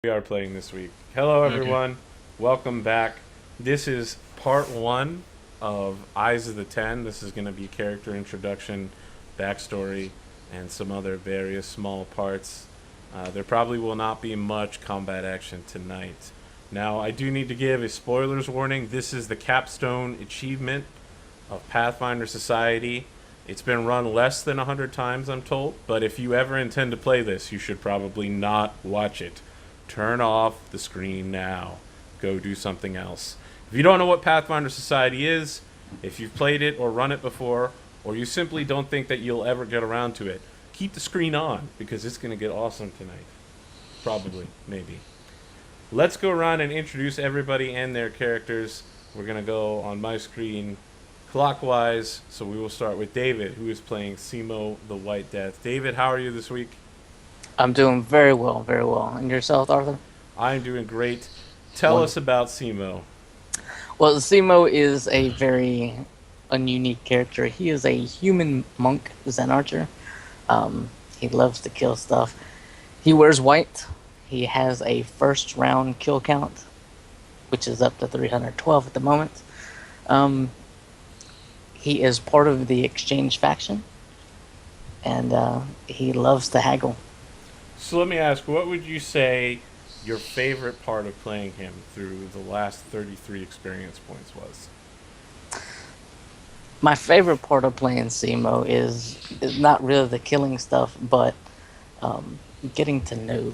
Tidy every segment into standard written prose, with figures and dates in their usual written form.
We are playing this week. Hello, everyone. Welcome back. This is part one of Eyes of the Ten. This is going to be character introduction, backstory, and some other various small parts. There probably will not be much combat action tonight. Now, I do need to give a spoilers warning. This is the capstone achievement of Pathfinder Society. It's been run less than 100 times, I'm told, but if you ever intend to play this, you should probably not watch it. Turn off the screen now. Go do something else. If you don't know what Pathfinder Society is, if you've played it or run it before, or you simply don't think that you'll ever get around to it, keep the screen on because it's going to get awesome tonight. Probably. Maybe. Let's go around and introduce everybody and their characters. We're going to go on my screen clockwise, so we will start with David, who is playing Simo the White Death. David, how are you this week? I'm doing very well, very well. And yourself, Arthur? I'm doing great. Tell us about Simo. Well, Simo is a very ununique character. He is a human monk Zen archer. He loves to kill stuff. He wears white. He has a first round kill count, which is up to 312 at the moment. He is part of the exchange faction, and he loves to haggle. So let me ask, what would you say your favorite part of playing him through the last 33 experience points was? My favorite part of playing Simo is not really the killing stuff, but getting to know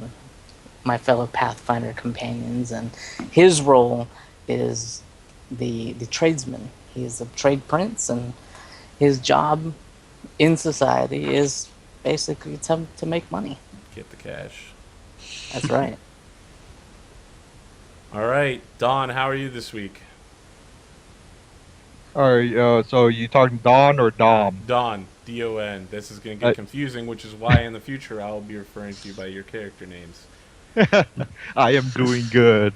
my fellow Pathfinder companions. And his role is the tradesman. He is a trade prince, and his job in society is basically to make money. Get the cash. That's right. All right, Don, how are you this week? Alright, so you talking Don or Dom? Don, D-O-N. This is going to get confusing, which is why in the future I'll be referring to you by your character names. I am doing good.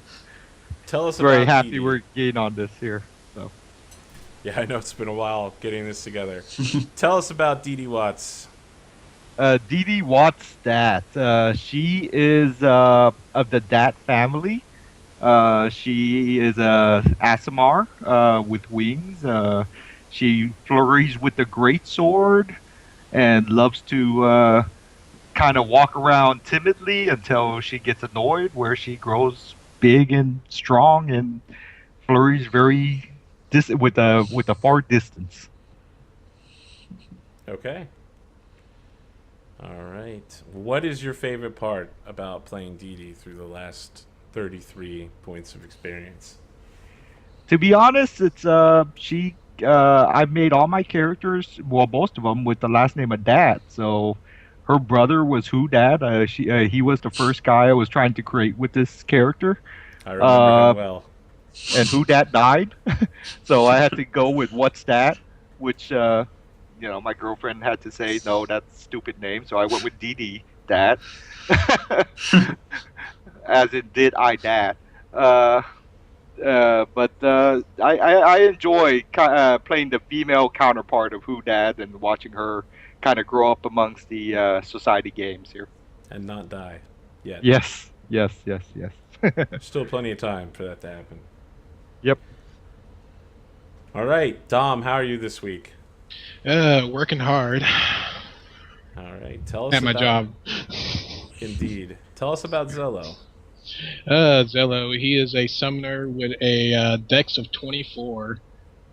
Tell us Very about happy Dee Dee. we're getting on this here. So, Yeah, I know it's been a while getting this together. Tell us about Dee Dee Watts. Dee Dee Watts Dat. She is of the Dat family. She is a Asimar with wings. She flurries with the great sword and loves to kind of walk around timidly until she gets annoyed, where she grows big and strong and flurries very with a far distance. Okay. All right. What is your favorite part about playing Dee Dee through the last 33 points of experience? To be honest, it's she. I've made all my characters, well, most of them, with the last name of Dad. So her brother was Who Dad. He was the first guy I was trying to create with this character. I remember him well. And Who Dat died, so I had to go with What's That, which my girlfriend had to say no, that's a stupid name, so I went with Dee Dee Dat, as it did I Dat. But I enjoy playing the female counterpart of Who Dat and watching her kind of grow up amongst the society games here. And not die yet. Yes, yes, yes, yes. Still plenty of time for that to happen. Yep. All right, Dom, how are you this week? Working hard All right, tell us at my job. Indeed. Tell us about Zello. Zello, he is a summoner with a dex of 24.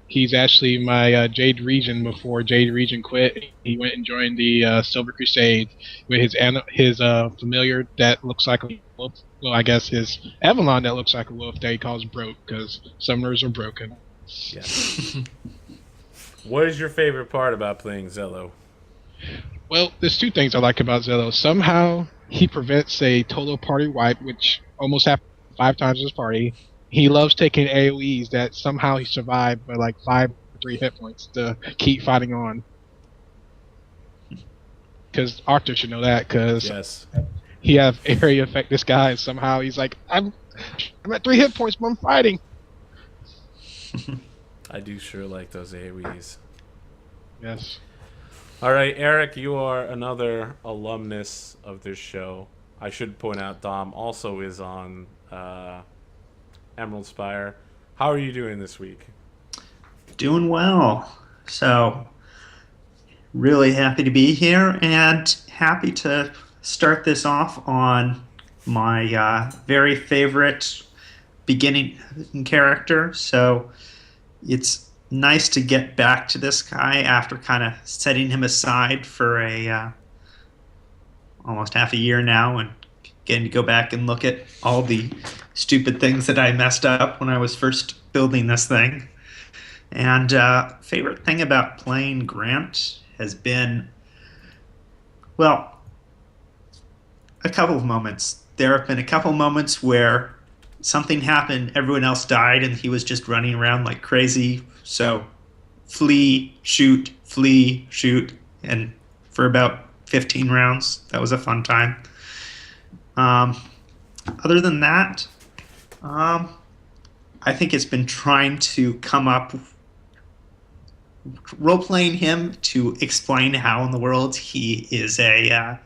He's actually my Jade Regent before Jade Regent quit. He went and joined the Silver Crusade with his familiar that looks like a wolf. Well, I guess his Avalon that looks like a wolf that he calls broke because summoners are broken. Yes. What is your favorite part about playing Zello? Well, there's two things I like about Zello. Somehow he prevents a total party wipe, which almost happened 5 times in his party. He loves taking AoEs that somehow he survived by like 5 or 3 hit points to keep fighting on. Because Arthur should know that, because Yes. he have area effect this guy, and somehow he's like, I'm at 3 hit points, but I'm fighting. I do sure like those AoEs. Yes. All right, Eric, you are another alumnus of this show. I should point out Dom also is on Emerald Spire. How are you doing this week? Doing well. So, really happy to be here and happy to start this off on my very favorite beginning character. So, it's nice to get back to this guy after kind of setting him aside for a almost half a year now and getting to go back and look at all the stupid things that I messed up when I was first building this thing. And favorite thing about playing Grant has been, well, a couple of moments. There have been a couple of moments where something happened, everyone else died, and he was just running around like crazy. So flee, shoot, and for about 15 rounds, that was a fun time. Other than that, I think it's been trying to come up role-playing him to explain how in the world he is a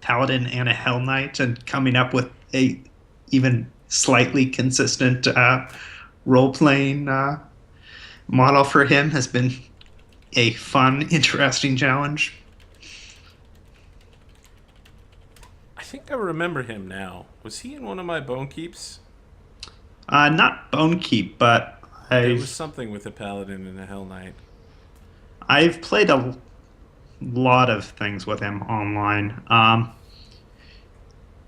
paladin and a hell knight, and coming up with a even slightly consistent role-playing model for him has been a fun, interesting challenge. I think I remember him now. Was he in one of my Bone Keeps? Not Bone Keep, but There was something with a paladin and a hell knight. I've played a lot of things with him online.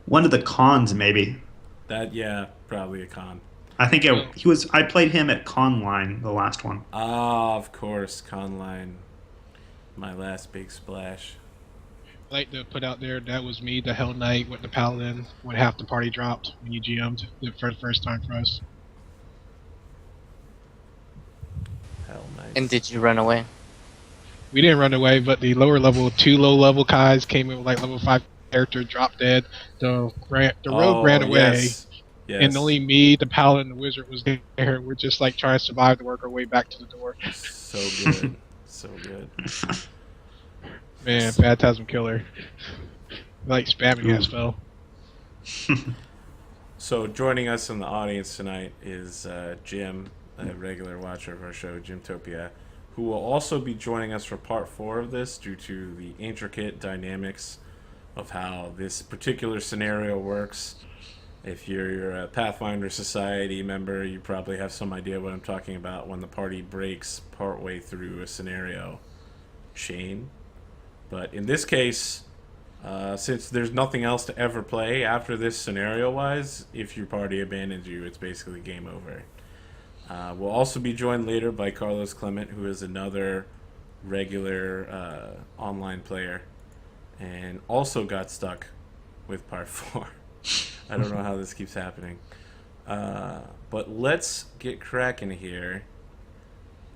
One of the cons, maybe. Yeah, probably a con. I think he was. I played him at Conline, the last one. Ah, of course, Conline. My last big splash. I'd like to put out there that was me, the Hell Knight, with the Paladin, when half the party dropped when you GM'd for the first time for us. Hell knight. And did you run away? We didn't run away, but the two low level guys came in with like level 5 character, dropped dead. The rogue ran away. Yes. Yes. And only me, the Paladin, and the Wizard was there. We're just like trying to survive to work our way back to the door. So good. So good. Man, Phantasm Killer. Like spamming that spell. So joining us in the audience tonight is Jim, a regular watcher of our show, Jimtopia, who will also be joining us for part 4 of this due to the intricate dynamics of how this particular scenario works. If you're a Pathfinder Society member, you probably have some idea what I'm talking about when the party breaks partway through a scenario chain. But in this case, since there's nothing else to ever play after this scenario-wise, if your party abandons you, it's basically game over. We'll also be joined later by Carlos Clement, who is another regular online player and also got stuck with part 4. I don't know how this keeps happening. But let's get cracking here.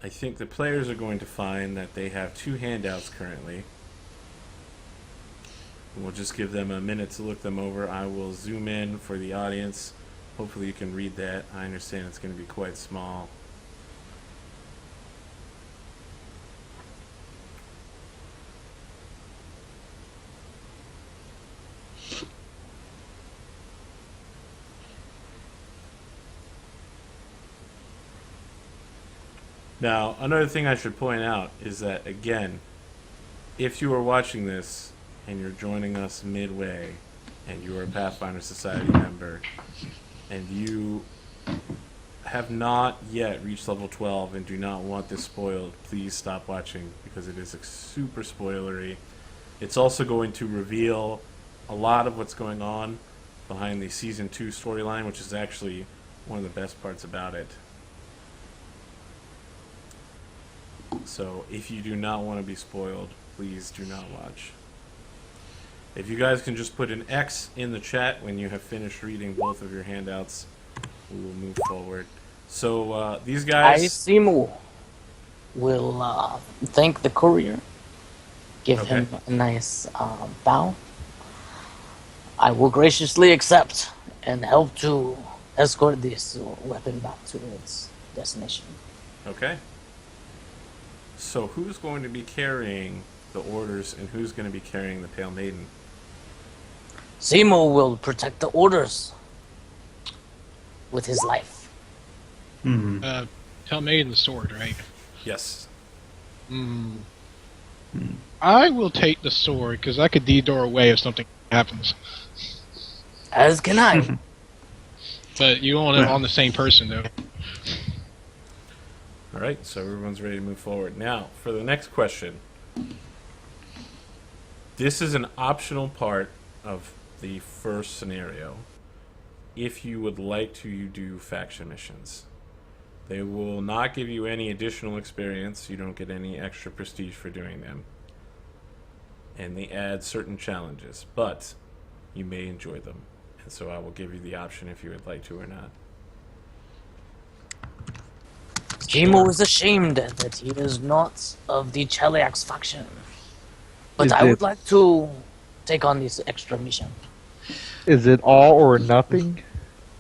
I think the players are going to find that they have 2 handouts currently. We'll just give them a minute to look them over. I will zoom in for the audience. Hopefully you can read that. I understand it's going to be quite small. Now, another thing I should point out is that, again, if you are watching this and you're joining us midway and you are a Pathfinder Society member and you have not yet reached level 12 and do not want this spoiled, please stop watching because it is super spoilery. It's also going to reveal a lot of what's going on behind the Season 2 storyline, which is actually one of the best parts about it. So if you do not want to be spoiled, please do not watch. If you guys can just put an X in the chat when you have finished reading both of your handouts, we will move forward. So these guys... Simu will thank the courier, give him a nice bow. I will graciously accept and help to escort this weapon back to its destination. Okay. So who's going to be carrying the orders and who's going to be carrying the Pale Maiden? Simo will protect the orders with his life. Hmm. Tell Maiden the sword, right? Yes. Hmm. I will take the sword because I could D-door away if something happens. As can I. But you want it on the same person, though. All right, so everyone's ready to move forward. Now, for the next question. This is an optional part of the first scenario. If you would like to, you do faction missions. They will not give you any additional experience. You don't get any extra prestige for doing them. And they add certain challenges, but you may enjoy them. And so I will give you the option if you would like to or not. Simo is ashamed that he is not of the Cheliax faction. But Is I would it- like to take on this extra mission. Is it all or nothing?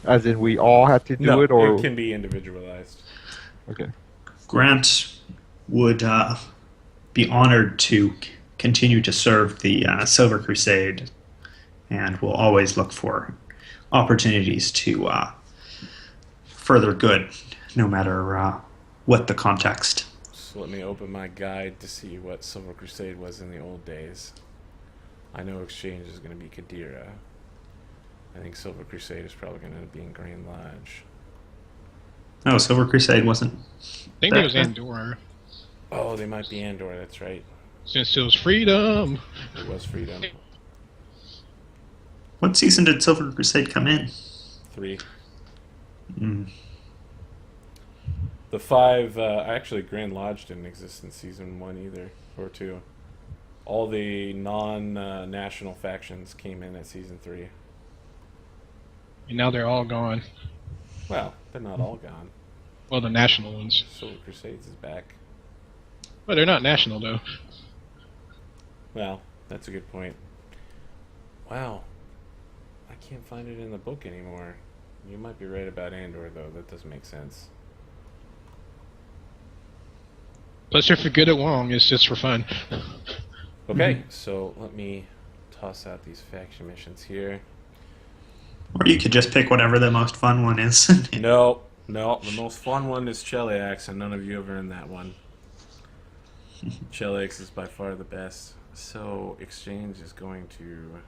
As in, we all have to do No, it, or it can be individualized. okay? Grant would be honored to continue to serve the Silver Crusade, and will always look for opportunities to further good, no matter what the context. So let me open my guide to see what Silver Crusade was in the old days. I know Exchange is going to be Kadira. I think Silver Crusade is probably going to be in Grand Lodge. No, Silver Crusade wasn't. I think it was Andorra. Oh, they might be Andor, that's right. Since it was freedom. It was Freedom. What season did Silver Crusade come in? 3. Mm. The 5, actually, Grand Lodge didn't exist in season 1 either, or 2. All the non-national factions came in at season 3. And now they're all gone. Well, they're not all gone. Well, the national ones. Silver Crusades is back. But they're not national, though. Well, that's a good point. Wow. I can't find it in the book anymore. You might be right about Andor, though. That doesn't make sense. Plus, if you're good at Wong, it's just for fun. Okay, so let me toss out these faction missions here. Or you could just pick whatever the most fun one is. No, the most fun one is Cheliax, and none of you have earned that one. Cheliax is by far the best. So, Exchange is going to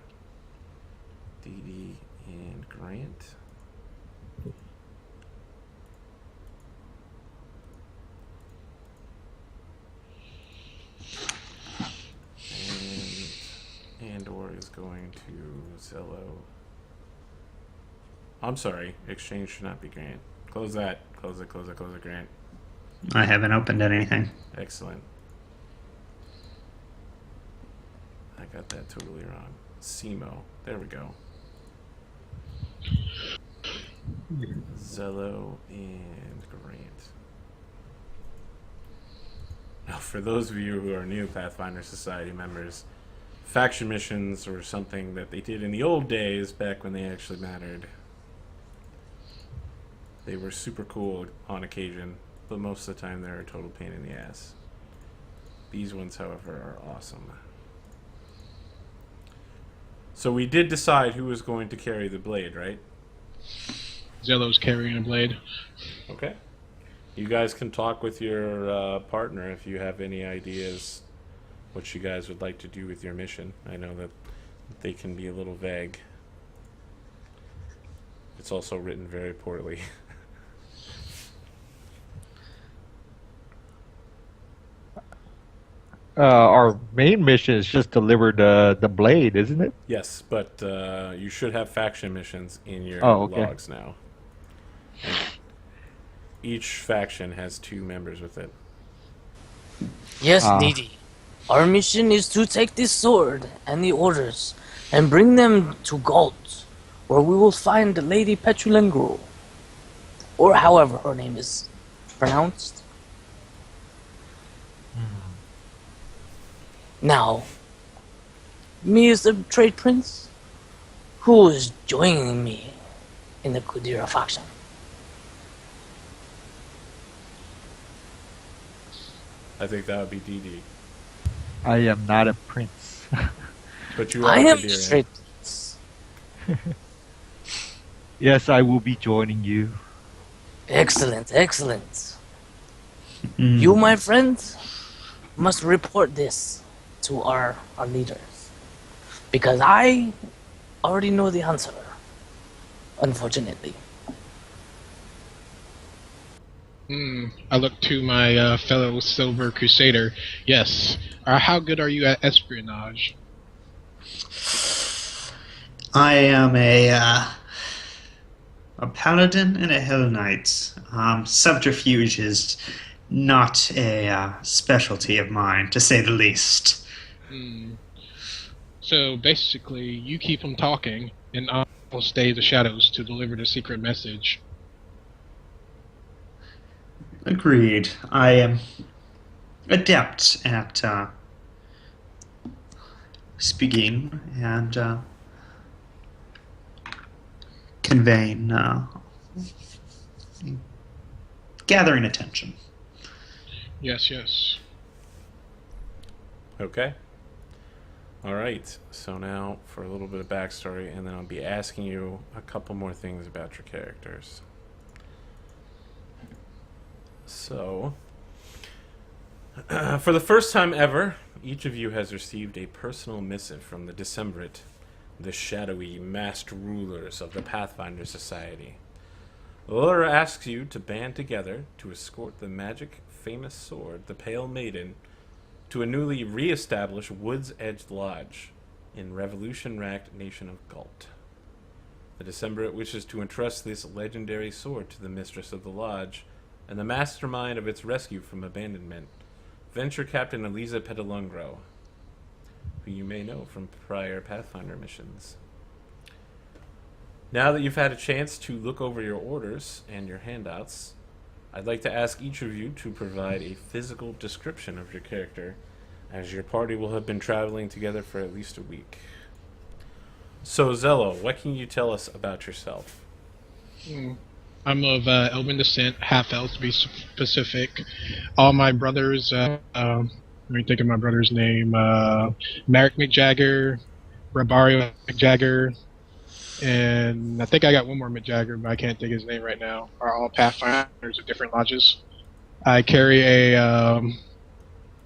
DD and Grant. And Andor is going to Zello. I'm sorry, Exchange should not be Grant. Close that. Close it, Grant. I haven't opened anything. Excellent. I got that totally wrong. Simo. There we go. Zello and Grant. Now, for those of you who are new Pathfinder Society members, faction missions were something that they did in the old days, back when they actually mattered. They were super cool on occasion, but most of the time they're a total pain in the ass. These ones, however, are awesome. So we did decide who was going to carry the blade, right? Zello's carrying a blade. Okay. You guys can talk with your partner if you have any ideas what you guys would like to do with your mission. I know that they can be a little vague. It's also written very poorly. Our main mission is just deliver the blade, isn't it? Yes, but you should have faction missions in your okay. logs now. And each faction has 2 members with it. Yes, Ah. Didi. Our mission is to take this sword and the orders and bring them to Galt, where we will find Lady Petulengru, or however her name is pronounced. Now, me as the trade prince, who is joining me in the Kudira faction? I think that would be DD. I am not a prince. But you are I am the Kadirian. trade prince. Yes, I will be joining you. Excellent, excellent. Mm. You, my friend, must report this to our leaders. Because I already know the answer, unfortunately. I look to my fellow Silver Crusader. Yes. How good are you at espionage? I am a paladin and a hell knight. Subterfuge is not a specialty of mine, to say the least. Hmm. So basically, you keep them talking, and I'll stay the shadows to deliver the secret message. Agreed. I am adept at speaking and conveying, gathering attention. Yes, yes. Okay. All right. So now for a little bit of backstory, and then I'll be asking you a couple more things about your characters. So, for the first time ever, each of you has received a personal missive from the Decemvirate, the shadowy masked rulers of the Pathfinder Society. The letter asks you to band together to escort the magic famous sword, the Pale Maiden, to a newly re-established Woods Edge Lodge in revolution-racked nation of Galt. The Decemvirate wishes to entrust this legendary sword to the mistress of the lodge and the mastermind of its rescue from abandonment, Venture Captain Eliza Petalungro, who you may know from prior Pathfinder missions. Now that you've had a chance to look over your orders and your handouts, I'd like to ask each of you to provide a physical description of your character, as your party will have been traveling together for at least a week. So, Zello, what can you tell us about yourself? I'm of Elven descent, half elf to be specific. All my brothers, let me think of my brother's name, Merrick McJagger, Rabario McJagger, and I think I got one more McJagger, but I can't think of his name right now, are all Pathfinders of different lodges. I carry a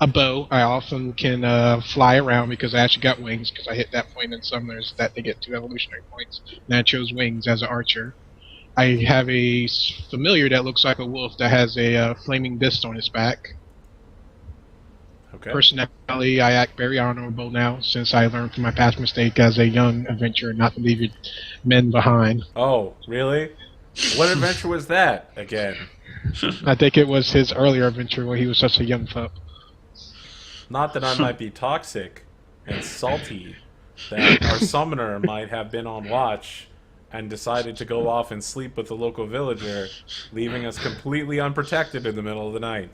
bow. I often can fly around because I actually got wings, because I hit that point in Summoners that they get 2 evolutionary points, and I chose wings as an archer. I have a familiar that looks like a wolf that has a flaming disc on its back. Okay. Personality, I act very honorable now, since I learned from my past mistake as a young adventurer not to leave men behind. Oh, really? What adventure was that, again? I think it was his earlier adventure where he was such a young pup. Not that I might be toxic and salty, that our summoner might have been on watch and decided to go off and sleep with the local villager, leaving us completely unprotected in the middle of the night.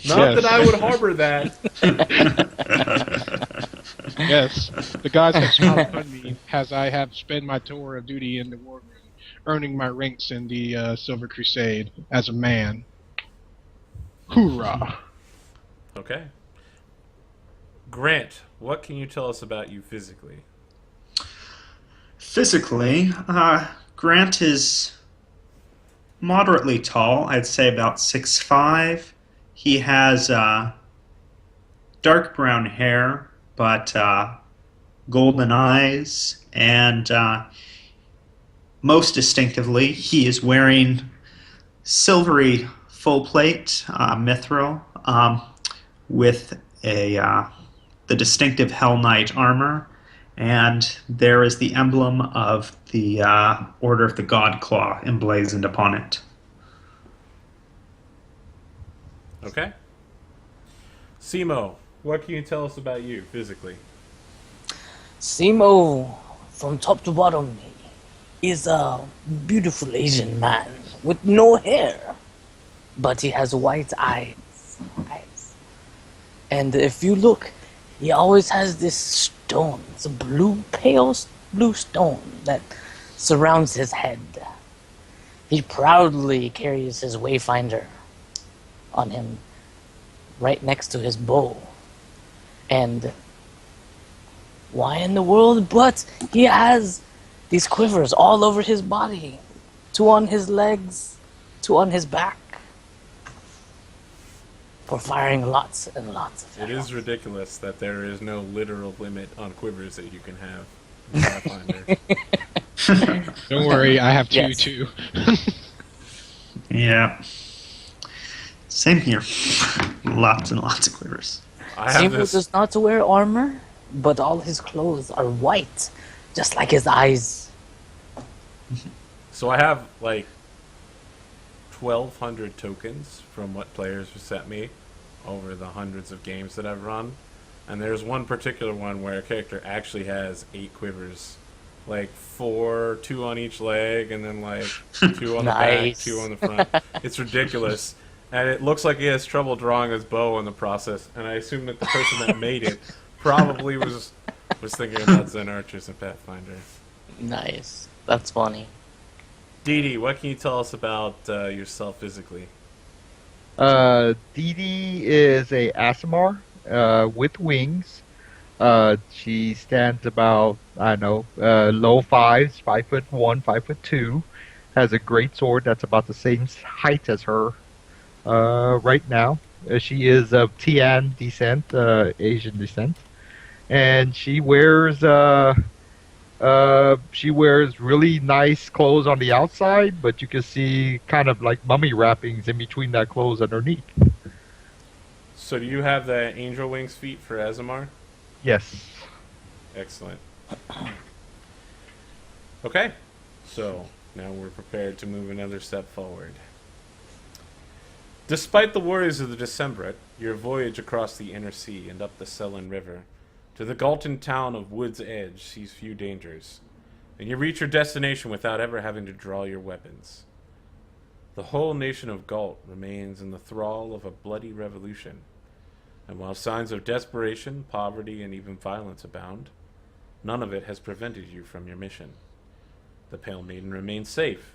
Not that I would harbor that. Yes, the gods have smiled upon me as I have spent my tour of duty in the war room, earning my ranks in the Silver Crusade as a man. Hoorah! Okay. Grant, what can you tell us about you physically? Physically, Grant is moderately tall. I'd say about 6'5". He has dark brown hair, but golden eyes, and most distinctively, he is wearing silvery full plate mithril with the distinctive Hell Knight armor, and there is the emblem of the Order of the God Claw emblazoned upon it. Okay. Simo, what can you tell us about you physically? Simo, from top to bottom, is a beautiful Asian man with no hair, but he has white eyes. And if you look, he always has this stone. It's a pale blue stone that surrounds his head. He proudly carries his wayfinder on him, right next to his bow. And why in the world? But he has these quivers all over his body. 2 on his legs, 2 on his back. For firing lots and lots of It arrows. is ridiculous that there is no literal limit on quivers that you can have in Pathfinder. Don't worry, I have 2 Yes. too. Yeah. Same here. Lots and lots of quivers. I have Simo this. does not wear armor, but all his clothes are white, just like his eyes. So I have like 1,200 tokens from what players have sent me over the hundreds of games that I've run, and there's one particular one where a character actually has 8 quivers, like 4, 2 on each leg, and then like 2 on the back, Nice. 2 on the front. It's ridiculous, and it looks like he has trouble drawing his bow in the process. And I assume that the person that made it probably was thinking about Zen archers and Pathfinder. Nice. That's funny. Dee Dee, what can you tell us about yourself physically? Dee Dee is a Asimar with wings. She stands about, I don't know, low 5s, 5'1", 5'2". Has a great sword that's about the same height as her right now. She is of Tian descent, Asian descent, and she wears really nice clothes on the outside, but you can see kind of like mummy wrappings in between that clothes underneath. So do you have the angel wings feet for Azamar? Yes. Excellent. Okay, so now we're prepared to move another step forward. Despite the worries of the Decemvirate, your voyage across the inner sea and up the Selin River to the Galton town of Wood's Edge sees few dangers, and you reach your destination without ever having to draw your weapons. The whole nation of Galt remains in the thrall of a bloody revolution, and while signs of desperation, poverty, and even violence abound, none of it has prevented you from your mission. The Pale Maiden remains safe,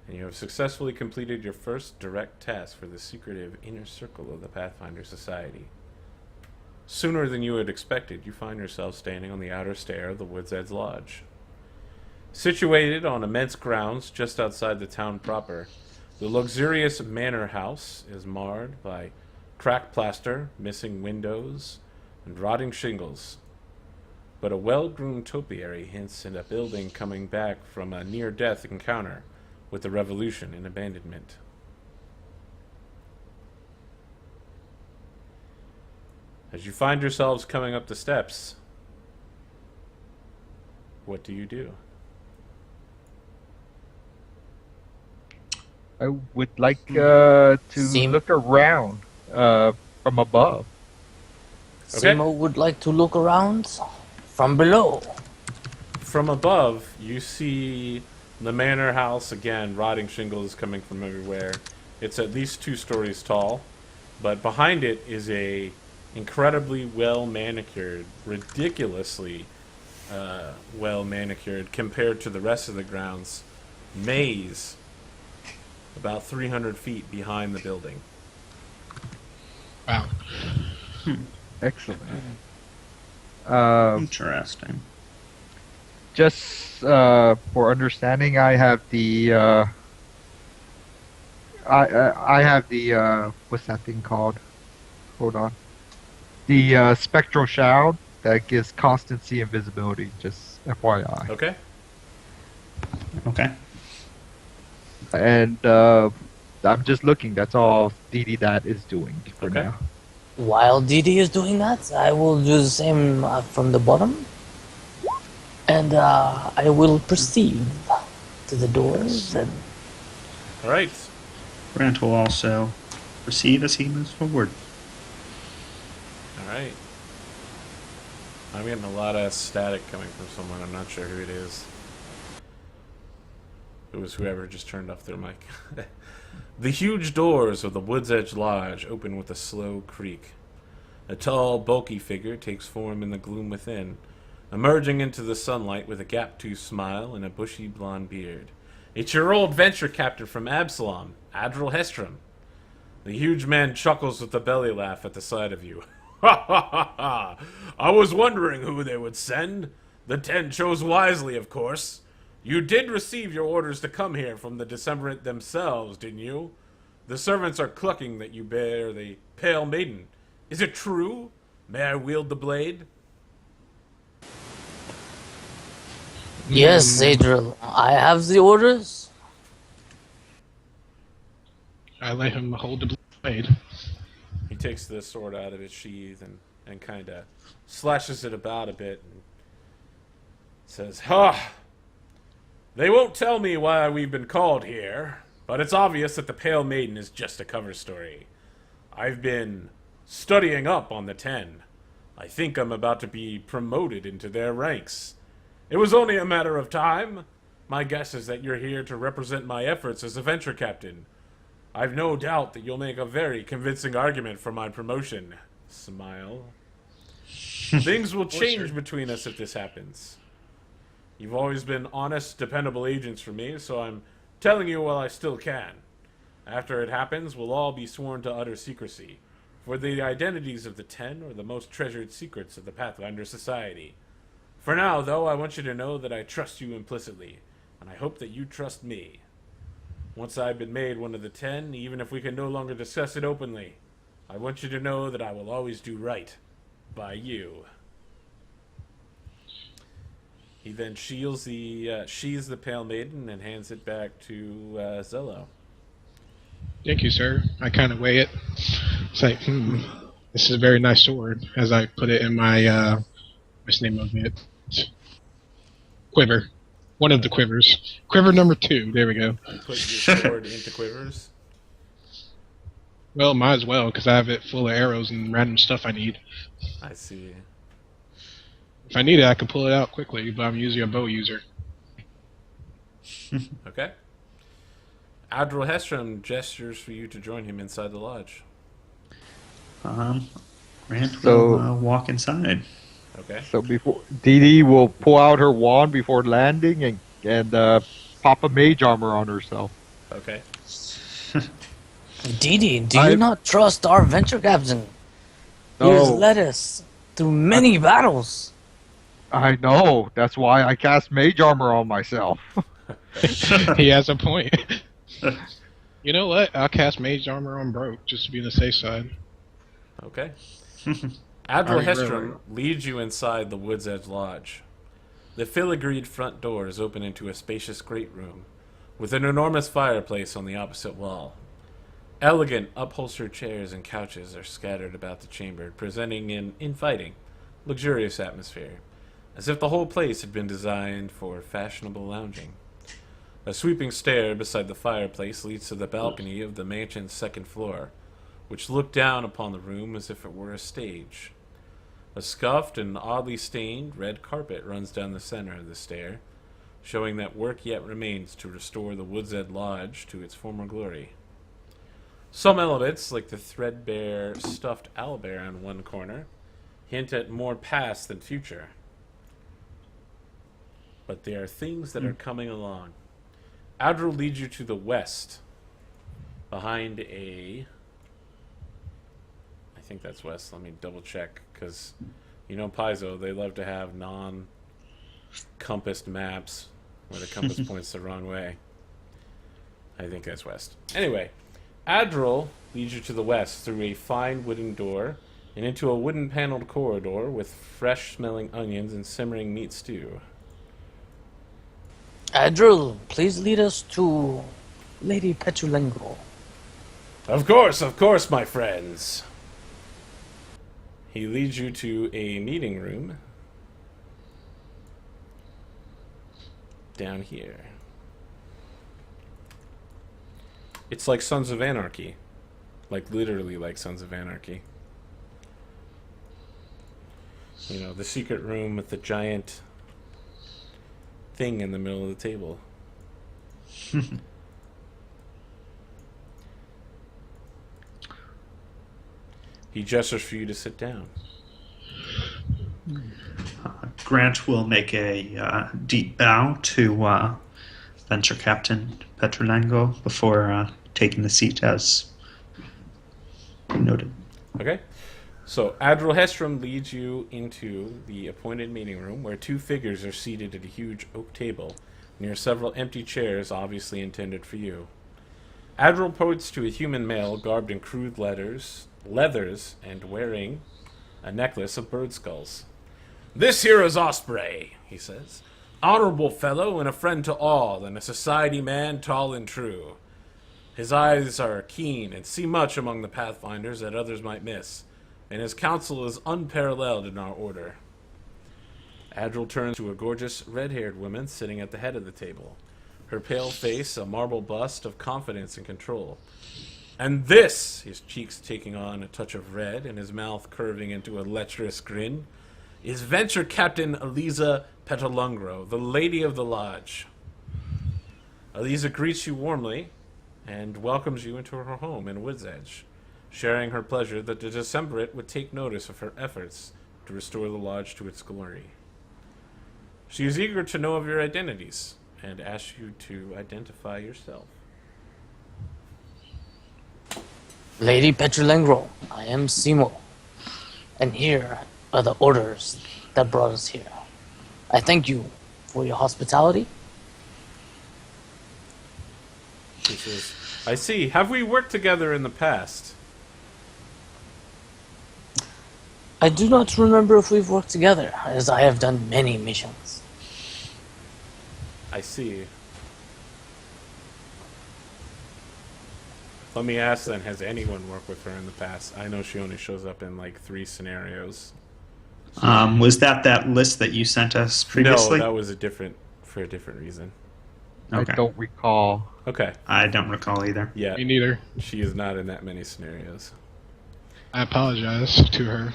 and you have successfully completed your first direct task for the secretive inner circle of the Pathfinder Society. Sooner than you had expected, you find yourself standing on the outer stair of the Wood's Edge Lodge. Situated on immense grounds just outside the town proper, the luxurious manor house is marred by cracked plaster, missing windows, and rotting shingles. But a well-groomed topiary hints at a building coming back from a near-death encounter with the revolution and abandonment. As you find yourselves coming up the steps, what do you do? I would like to Seem- look around from above. Okay. Simo would like to look around from below. From above, you see the manor house again, rotting shingles coming from everywhere. It's at least 2 stories tall, but behind it is a incredibly well manicured, ridiculously well manicured compared to the rest of the grounds, maze about 300 feet behind the building. Wow. Excellent. Interesting. Just for understanding, I have the I have the what's that thing called? Hold on. The spectral shroud that gives constancy and visibility. Just FYI. Okay? Okay. And I'm just looking. That's all Dee Dee that is doing for Okay. now. While Didi is doing that, I will do the same from the bottom. And I will proceed to the doors and Alright. Grant will also proceed as he moves forward. Alright. I'm getting a lot of static coming from someone. I'm not sure who it is. It was whoever just turned off their mic. The huge doors of the Wood's Edge Lodge open with a slow creak. A tall, bulky figure takes form in the gloom within, emerging into the sunlight with a gap-toothed smile and a bushy blonde beard. It's your old venture captain from Absalom, Adral Hestrom. The huge man chuckles with a belly laugh at the sight of you. Ha ha ha ha! I was wondering who they would send. The 10 chose wisely, of course. You did receive your orders to come here from the Decemvirate themselves, didn't you? The servants are clucking that you bear the Pale Maiden. Is it true? May I wield the blade? Yes, Adriel, I have the orders. I let him hold the blade. He takes the sword out of its sheath and kind of slashes it about a bit and says, "Ha! They won't tell me why we've been called here, but it's obvious that the Pale Maiden is just a cover story. I've been studying up on the 10. I think I'm about to be promoted into their ranks. It was only a matter of time. My guess is that you're here to represent my efforts as a venture captain. I've no doubt that you'll make a very convincing argument for my promotion." Smile. "Things will change between us if this happens. You've always been honest, dependable agents for me, so I'm telling you while I still can. After it happens, we'll all be sworn to utter secrecy, for the identities of the 10 are the most treasured secrets of the Pathfinder Society. For now, though, I want you to know that I trust you implicitly, and I hope that you trust me. Once I've been made one of the 10, even if we can no longer discuss it openly, I want you to know that I will always do right by you." He then sheathes the Pale Maiden and hands it back to Zello. Thank you, sir. I kind of weigh it. It's like, this is a very nice sword. As I put it in my, what's the name of it? Quiver. One of the quivers. Quiver number 2. There we go. You put your sword into quivers. Well, might as well, because I have it full of arrows and random stuff I need. I see. If I need it, I can pull it out quickly, but I'm usually a bow user. Okay. Admiral Hestrom gestures for you to join him inside the lodge. Grant So- will walk inside. Okay. So before Dee Dee will pull out her wand before landing and pop a mage armor on herself. Okay. Didi, do you not trust our venture captain? He has No, led us through many battles. I know. That's why I cast mage armor on myself. He has a point. You know what? I'll cast Mage Armor on Broke, just to be on the safe side. Okay. Admiral Are you Hestrom really? leads you inside the Wood's Edge Lodge. The filigreed front doors open into a spacious great room, with an enormous fireplace on the opposite wall. Elegant, upholstered chairs and couches are scattered about the chamber, presenting an inviting, luxurious atmosphere, as if the whole place had been designed for fashionable lounging. A sweeping stair beside the fireplace leads to the balcony of the mansion's second floor, which looked down upon the room as if it were a stage. A scuffed and oddly stained red carpet runs down the center of the stair, showing that work yet remains to restore the Wood's Edge Lodge to its former glory. Some elements, like the threadbare stuffed owlbear in one corner, hint at more past than future. But they are things that are coming along. Adral leads you to the west, behind I think that's west. Let me double check, because you know Paizo, they love to have non-compassed maps where the compass points the wrong way. I think that's west. Anyway, Adral leads you to the west through a fine wooden door and into a wooden paneled corridor with fresh-smelling onions and simmering meat stew. Adril, please lead us to Lady Petulengo. Of course, my friends. He leads you to a meeting room down here. It's like Sons of Anarchy. Like literally like Sons of Anarchy. You know, the secret room with the giant thing in the middle of the table. He gestures for you to sit down. Grant will make a deep bow to Venture Captain Petrulango before taking the seat as noted. Okay. So Admiral Hestrom leads you into the appointed meeting room where two figures are seated at a huge oak table near several empty chairs obviously intended for you. Admiral points to a human male garbed in crude leathers, and wearing a necklace of bird skulls. "This here is Osprey," he says. "Honorable fellow and a friend to all, and a society man tall and true. His eyes are keen and see much among the Pathfinders that others might miss, and his counsel is unparalleled in our order." Adril turns to a gorgeous, red-haired woman sitting at the head of the table, her pale face a marble bust of confidence and control. "And this," his cheeks taking on a touch of red and his mouth curving into a lecherous grin, "is Venture Captain Eliza Petalungro, the Lady of the Lodge." Eliza greets you warmly and welcomes you into her home in Woods Edge, sharing her pleasure that the Decemvirate would take notice of her efforts to restore the lodge to its glory. She is eager to know of your identities and asks you to identify yourself. Lady Petrolengro, I am Simo, and here are the orders that brought us here. I thank you for your hospitality. She says, "I see. Have we worked together in the past?" I do not remember if we've worked together, as I have done many missions. "I see. Let me ask then, has anyone worked with her in the past? I know she only shows up in like 3 scenarios. Was that list that you sent us previously? No, that was for a different reason. Okay. I don't recall. Okay. I don't recall either. Yeah. Me neither. She is not in that many scenarios. I apologize to her.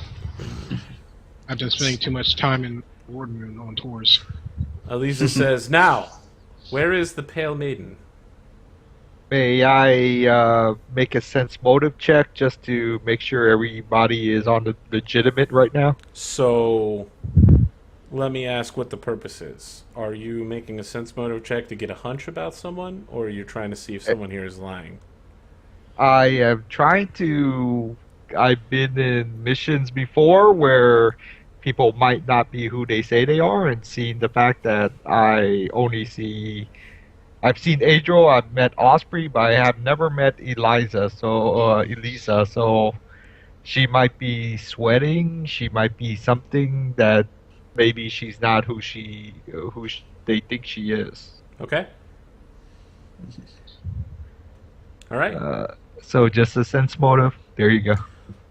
I've been spending too much time in the warden room on tours. Eliza says, "Now, where is the Pale Maiden?" May I make a sense motive check just to make sure everybody is on the legitimate right now? So, let me ask what the purpose is. Are you making a sense motive check to get a hunch about someone, or are you trying to see if someone here is lying? I am trying to. I've been in missions before where people might not be who they say they are, and seeing the fact that I've seen Adriel, I've met Osprey, but I have never met Elisa. So she might be sweating. She might be something that maybe she's not who they think she is. Okay. All right. So just a sense motive. There you go.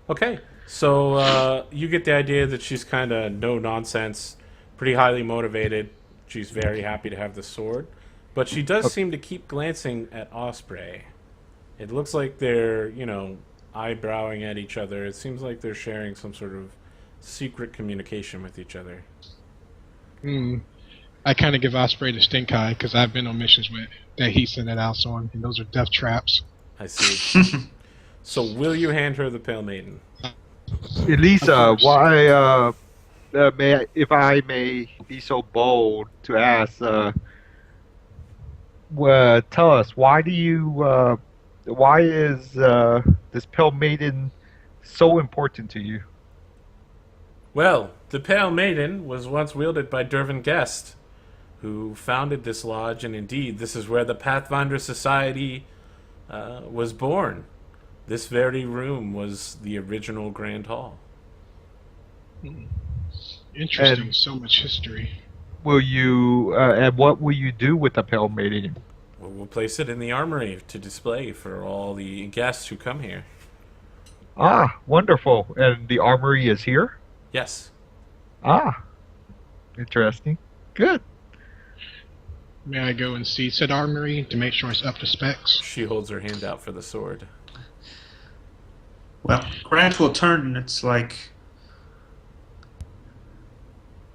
Okay. So you get the idea that she's kind of no nonsense, pretty highly motivated. She's very happy to have the sword. But she does seem to keep glancing at Osprey. It looks like they're, eyebrowing at each other. It seems like they're sharing some sort of secret communication with each other. I kind of give Osprey the stink eye because I've been on missions that he sent it out on, and those are death traps. I see. So will you hand her the Pale Maiden? Elisa, why, if I may be so bold to ask, tell us, why is this Pale Maiden so important to you? Well, the Pale Maiden was once wielded by Dervin Guest, who founded this lodge, and indeed, this is where the Pathfinder Society was born. This very room was the original Grand Hall. Interesting, And so much history. Will you, and what will you do with the Pale Maiden? Well, we'll place it in the armory to display for all the guests who come here. Ah, wonderful. And the armory is here? Yes. Ah, interesting. Good. May I go and see said armory to make sure it's up to specs? She holds her hand out for the sword. Well, Grant will turn and it's like,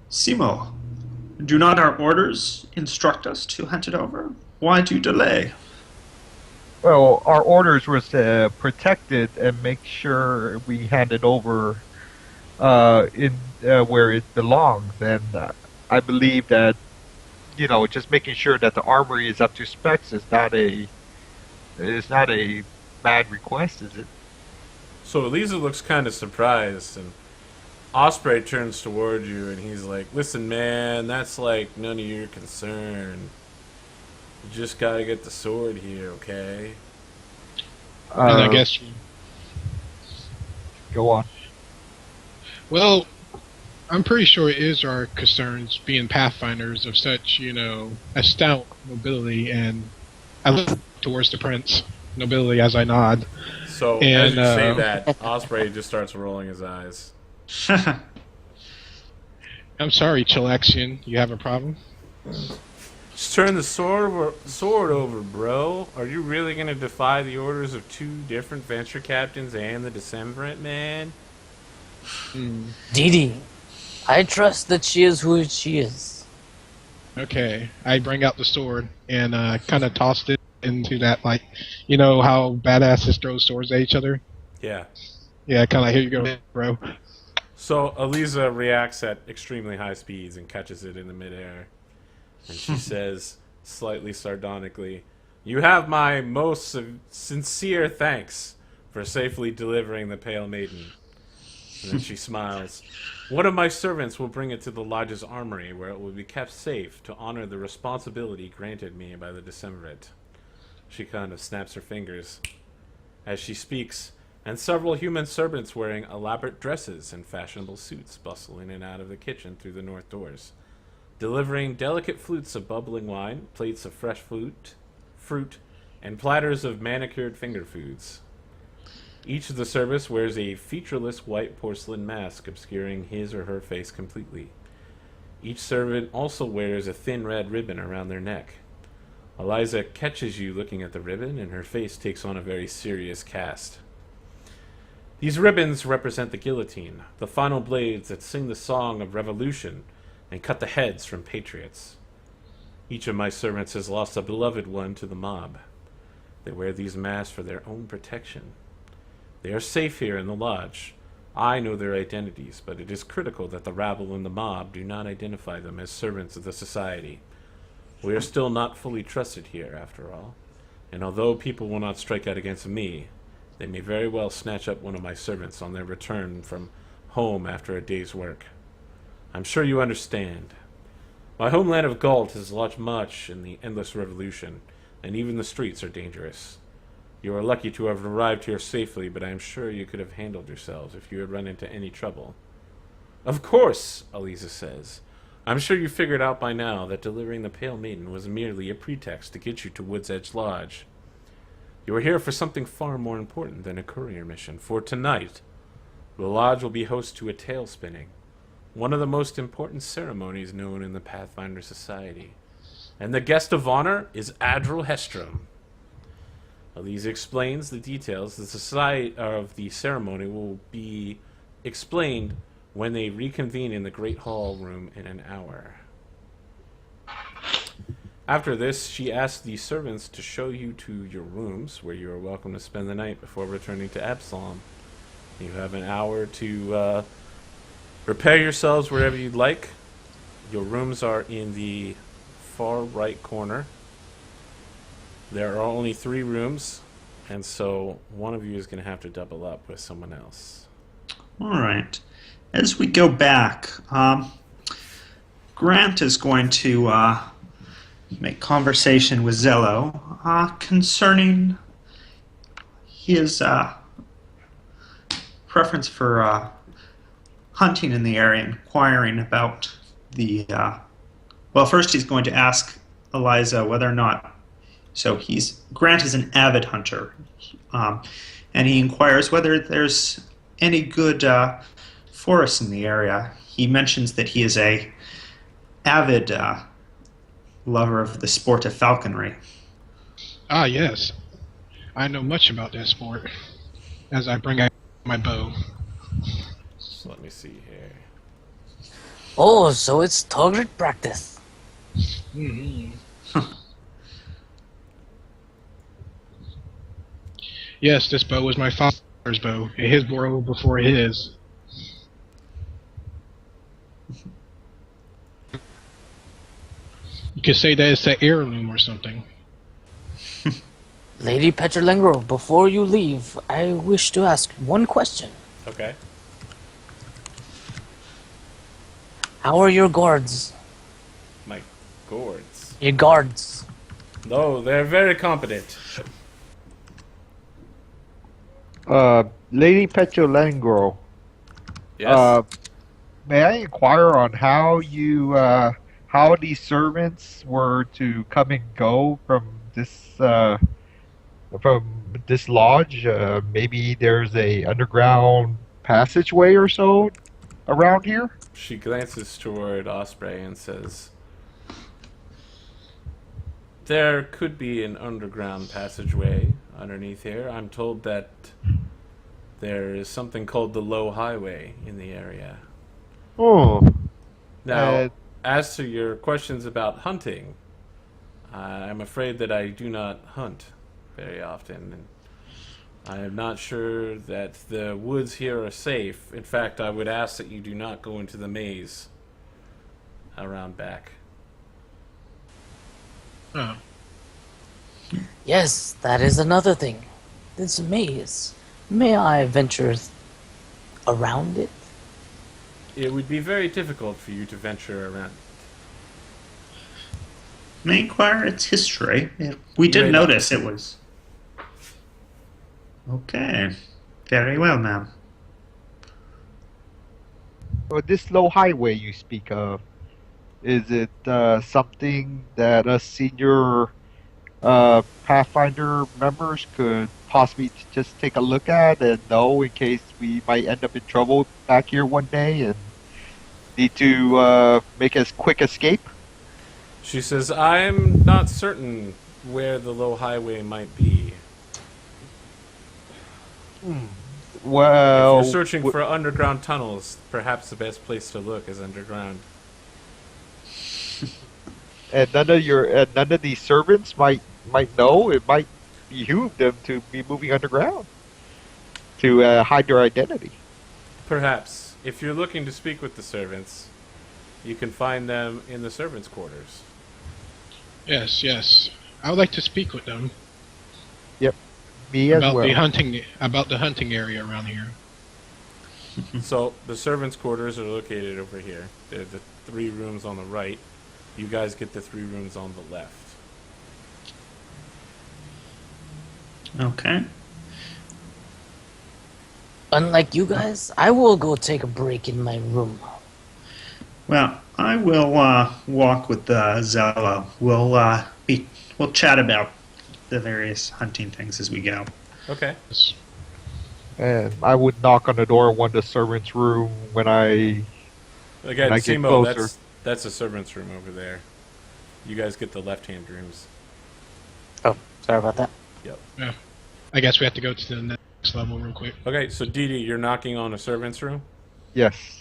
"Simo, do not our orders instruct us to hunt it over? Why do you delay?" Well, our orders was to protect it and make sure we hand it over in where it belongs. And I believe that, just making sure that the armory is up to specs is not a bad request, is it? So Eliza looks kind of surprised, and Osprey turns toward you, and he's like, "Listen, man, that's like none of your concern. You just gotta get the sword here, okay? And I Uh, guess, go on. well, I'm pretty sure it is our concerns being Pathfinders of such, a stout nobility, and I look towards the prince nobility as I nod. So as And you say that, Osprey just starts rolling his eyes. I'm sorry, Chilaxian, you have a problem? Just turn the sword over, bro. Are you really gonna defy the orders of 2 different venture captains and the Decemvirate, man? Dee Dee, I trust that she is who she is. Okay, I bring out the sword and kind of tossed it into that, like, how badasses throw swords at each other? Yeah. Yeah, kind of, here you go, bro. So Eliza reacts at extremely high speeds and catches it in the midair. And she says, slightly sardonically, "You have my most sincere thanks for safely delivering the Pale Maiden." And then she smiles. "One of my servants will bring it to the lodge's armory, where it will be kept safe to honor the responsibility granted me by the Decemvirate." She kind of snaps her fingers as she speaks, and several human servants wearing elaborate dresses and fashionable suits bustle in and out of the kitchen through the north doors, delivering delicate flutes of bubbling wine, plates of fresh fruit, and platters of manicured finger foods. Each of the service wears a featureless white porcelain mask obscuring his or her face completely. Each servant also wears a thin red ribbon around their neck. Eliza catches you looking at the ribbon, and her face takes on a very serious cast. These ribbons represent the guillotine, the final blades that sing the song of revolution and cut the heads from patriots. Each of my servants has lost a beloved one to the mob. They wear these masks for their own protection. They are safe here in the lodge. I know their identities, but it is critical that the rabble and the mob do not identify them as servants of the society. We are still not fully trusted here, after all, and although people will not strike out against me, they may very well snatch up one of my servants on their return from home after a day's work. I'm sure you understand. My homeland of Galt has lost much in the endless revolution, and even the streets are dangerous. You are lucky to have arrived here safely, but I am sure you could have handled yourselves if you had run into any trouble." "Of course," Eliza says. "I'm sure you figured out by now that delivering the Pale Maiden was merely a pretext to get you to Wood's Edge Lodge. You are here for something far more important than a courier mission, for tonight, the lodge will be host to a tale spinning, one of the most important ceremonies known in the Pathfinder Society. And the guest of honor is Adral Hestrom." Eliza explains the details. The society of the ceremony will be explained when they reconvene in the Great Hall room in an hour. After this, she asks the servants to show you to your rooms, where you are welcome to spend the night before returning to Absalom. You have an hour to prepare yourselves wherever you'd like. Your rooms are in the far right corner. There are only 3 rooms, and so one of you is going to have to double up with someone else. All right. As we go back, Grant is going to make conversation with Zello concerning his preference for hunting in the area, inquiring about the... well, first he's going to ask Eliza whether or not... So Grant is an avid hunter, and he inquires whether there's any good forests in the area. He mentions that he is a avid lover of the sport of falconry. Ah, yes. I know much about that sport, as I bring out my bow. So let me see here. Oh, so it's target practice. Mm-hmm. Yes, this bow was my father's bow. His bow before his. You could say that it's an heirloom or something. Lady Petrolengro, before you leave, I wish to ask one question. Okay. How are your guards? My gourds. Your guards. No, they're very competent. Lady Petulengro, Yes? may I inquire on how these servants were to come and go from this lodge? Maybe there's a underground passageway or so around here. She glances toward Osprey and says, there could be an underground passageway underneath here. I'm told that there is something called the Low Highway in the area. Oh, Now, uh, as to your questions about hunting, I'm afraid that I do not hunt very often, and I am not sure that the woods here are safe. In fact, I would ask that you do not go into the maze around back. Oh. Yes, that is another thing. This maze. May I venture around it? It would be very difficult for you to venture around. May I inquire its history? We You did may not. notice it was. Okay. Very well, ma'am. this low highway you speak of, is it something that us senior Pathfinder members could possibly just take a look at and know in case we might end up in trouble back here one day and need to make a quick escape? She says, I'm not certain where the Low Highway might be. If Well, you're searching for underground tunnels, perhaps the best place to look is underground. and none of these servants might know. It might behoove them to be moving underground to hide their identity. Perhaps, if you're looking to speak with the servants, you can find them in the servants' quarters. Yes, yes. I would like to speak with them Me as about well. the hunting area around here. So, the servants' quarters are located over here. They're the 3 rooms on the right. You guys get the 3 rooms on the left. Okay. Unlike you guys, I will go take a break in my room. Well, I will walk with Zello. We'll chat about the various hunting things as we go. Okay. Yes. And I would knock on the door of one of the servants' room when I Again, I get Simo, closer. that's a servants' room over there. You guys get the left-hand rooms. Oh, sorry about that. Yeah. I guess we have to go to the next level real quick. Okay, so Dee Dee, you're knocking on a servants' room? yes.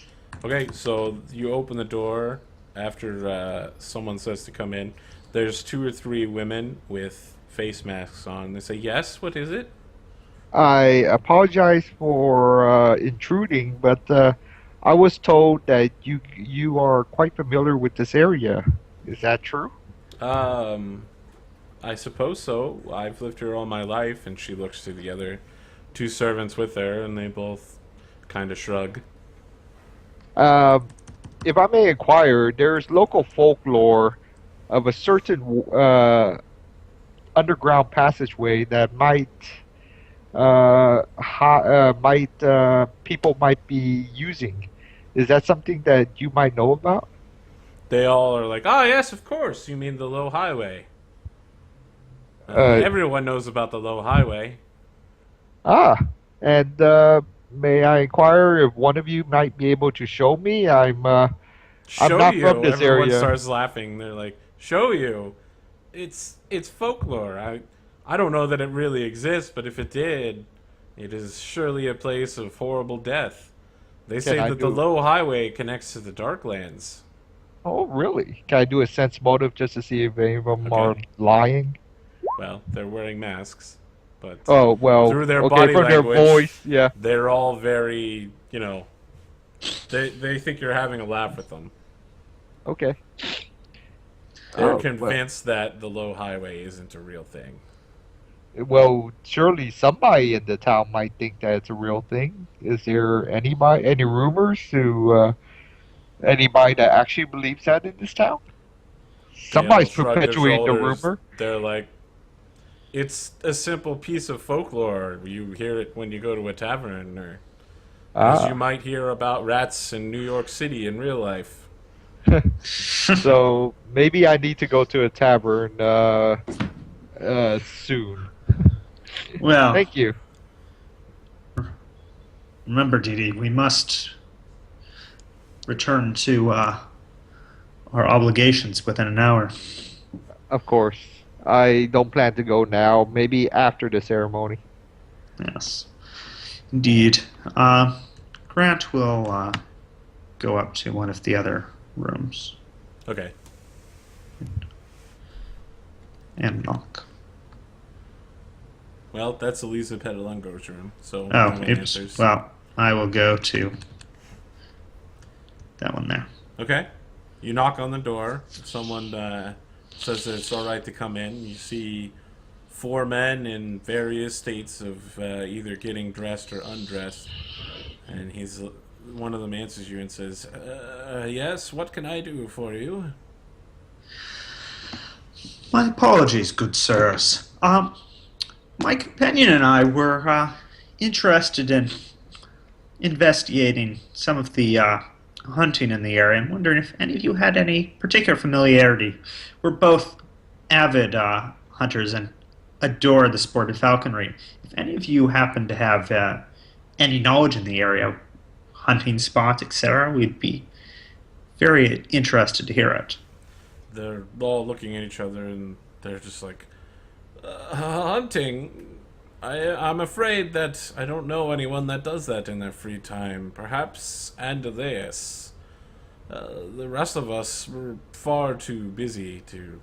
Okay, so you open the door after someone says to come in. There's 2 or 3 women with face masks on. They say, yes, what is it? I apologize for intruding, but I was told that you are quite familiar with this area. Is that true? I suppose so. I've lived here all my life, and she looks to the other 2 servants with her, and they both kind of shrug. Um, if I may inquire, there's local folklore of a certain underground passageway that people might be using. Is that something that you might know about? They all are like, oh, yes, of course, you mean the Low Highway. Uh, Everyone knows about the Low Highway. And may I inquire if one of you might be able to show me? I'm not from this Everyone area. starts laughing. They're like, show you. It's folklore. I don't know that it really exists, but if it did, it is surely a place of horrible death. They say I that the do- Low Highway connects to the Darklands. Oh, really? Can I do a sense motive just to see if any of them are Okay. lying? Well, they're wearing masks, but Oh, well, through their okay, body from language, their voice, yeah. they're all very, they think you're having a laugh with them. Okay. They're Oh, convinced that the Low Highway isn't a real thing. Well, surely somebody in the town might think that it's a real thing. Is there any rumors to anybody that actually believes that in this town? Somebody's shrug their perpetuating the shoulders. rumor. They're like, it's a simple piece of folklore. You hear it when you go to a tavern, or as you Ah, might hear about rats in New York City in real life. so maybe I need to go to a tavern soon. Well, Thank you. remember, Dee Dee, we must return to our obligations within an hour. Of course. I don't plan to go now. Maybe after the ceremony. Yes, indeed. Grant will go up to one of the other rooms Okay. and knock. Well, that's Elisa Petalungo's room, so Oh, no one oops. answers. Well, I will go to that one there. Okay. You knock on the door. Someone says that it's all right to come in. You see 4 men in various states of either getting dressed or undressed. And one of them answers you and says, yes, what can I do for you? My apologies, good sirs. My companion and I were interested in investigating some of the hunting in the area. I'm wondering if any of you had any particular familiarity. We're both avid hunters and adore the sport of falconry. If any of you happen to have any knowledge in the area, hunting spots, etc., we'd be very interested to hear it. They're all looking at each other and they're just like, hunting? I'm afraid that I don't know anyone that does that in their free time. Perhaps Andaleus. The rest of us were far too busy to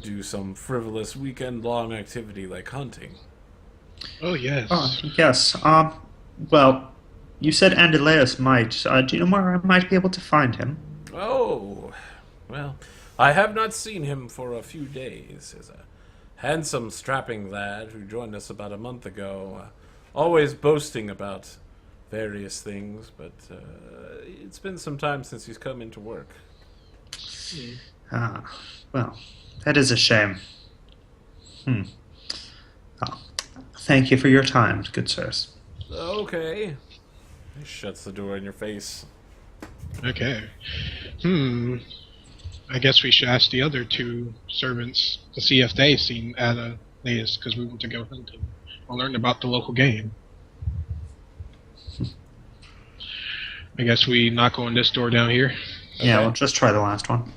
do some frivolous weekend-long activity like hunting. Oh, yes. Yes. Well, you said Andaleus might. Do you know where I might be able to find him? Oh, well, I have not seen him for a few days. He's a handsome, strapping lad who joined us about a month ago, always boasting about various things, but it's been some time since he's come into work. Well, that is a shame. Oh, thank you for your time, good sirs. Okay. He shuts the door in your face. Okay. I guess we should ask the other 2 servants to see if they've seen Adaeus, because we want to go hunting or learn about the local game. I guess we knock on this door down here. Yeah, Okay. we'll just try the last one.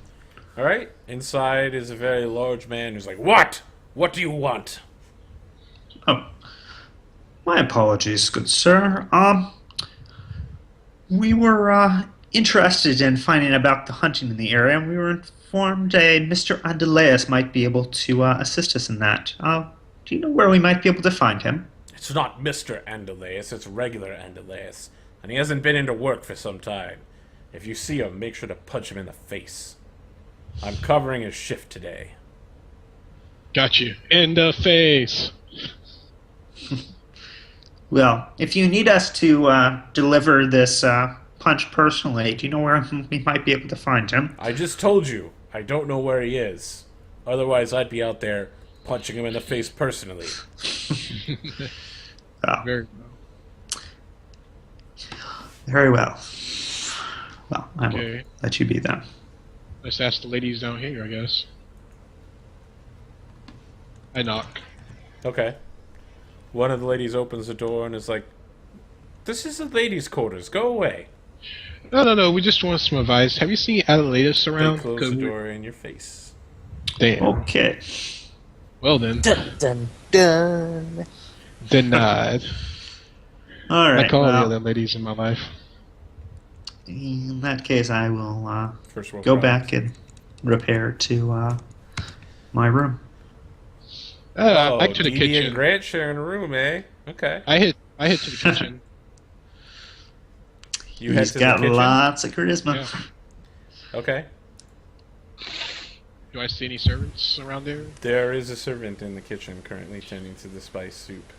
All right. Inside is a very large man who's like, "What? What do you want?" Oh, my apologies, good sir. We were interested in finding about the hunting in the area, and we were informed a Mr. Andaleus might be able to assist us in that. Do you know where we might be able to find him? It's not Mr. Andaleus, it's regular Andaleus. And he hasn't been into work for some time. If you see him, make sure to punch him in the face. I'm covering his shift today. Got you. In the face. Well, if you need us to deliver this punch personally, do you know where we might be able to find him? I just told you, I don't know where he is. Otherwise, I'd be out there punching him in the face personally. Oh, Very well. very well. Well, I will Okay. let you be then. Let's ask the ladies down here, I guess. I knock. Okay. One of the ladies opens the door and is like, "This is the ladies' quarters. Go away." No. We just want some advice. Have you seen Adaeus around? They close 'Cause the we- door in your face. Damn. Okay. Well then, Dun dun dun. denied. All right. I call the well, other ladies in my life. in that case, I will First world go problems. back and repair to my room. Back to the Dee Dee kitchen. and Grant sharing a room, eh? Okay. I hit to the kitchen. You head He's to got the kitchen. lots of charisma. Yeah. Okay. Do I see any servants around there? There is a servant in the kitchen currently tending to the spice soup.